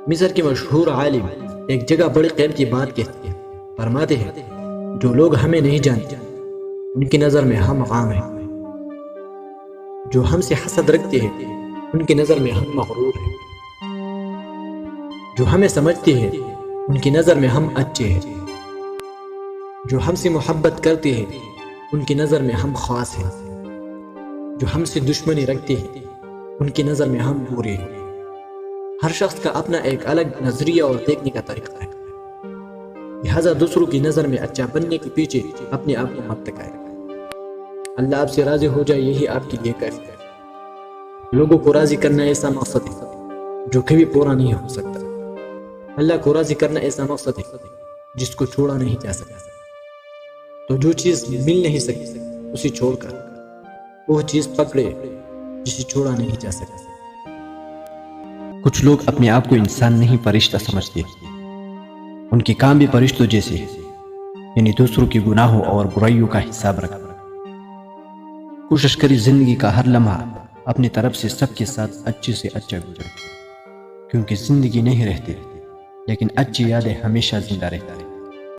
مصر کے مشہور عالم ایک جگہ بڑی قیمتی بات کہتے ہیں، فرماتے ہیں جو لوگ ہمیں نہیں جانتے ان کی نظر میں ہم عام ہیں، جو ہم سے حسد رکھتے ہیں ان کی نظر میں ہم مغرور ہیں، جو ہمیں سمجھتے ہیں ان کی نظر میں ہم اچھے ہیں، جو ہم سے محبت کرتے ہیں ان کی نظر میں ہم خاص ہیں، جو ہم سے دشمنی رکھتے ہیں ان کی نظر میں ہم برے ہیں۔ ہر شخص کا اپنا ایک الگ نظریہ اور دیکھنے کا طریقہ ہے، لہذا دوسروں کی نظر میں اچھا بننے کے پیچھے اپنے آپ کو مت ٹکائے۔ اللہ آپ سے راضی ہو جائے یہی آپ کے لیے کافی ہے۔ لوگوں کو راضی کرنا ایسا مقصد ہے جو کبھی پورا نہیں ہو سکتا۔ اللہ کو راضی کرنا ایسا مقصد ہے جس کو چھوڑا نہیں جا سکتا۔ تو جو چیز مل نہیں سکتی اسے چھوڑ کر وہ چیز پکڑے جسے چھوڑا نہیں جا سکتا۔ کچھ لوگ اپنے آپ کو انسان نہیں فرشتہ سمجھتے، ان کے کام بھی فرشتوں جیسے ہیں، یعنی دوسروں کے گناہوں اور برائیوں کا حساب رکھنا۔ کوشش کری زندگی کا ہر لمحہ اپنی طرف سے سب کے ساتھ اچھے سے اچھا گزرے، کیونکہ زندگی نہیں رہتی لیکن اچھی یادیں ہمیشہ زندہ رہتی ہیں۔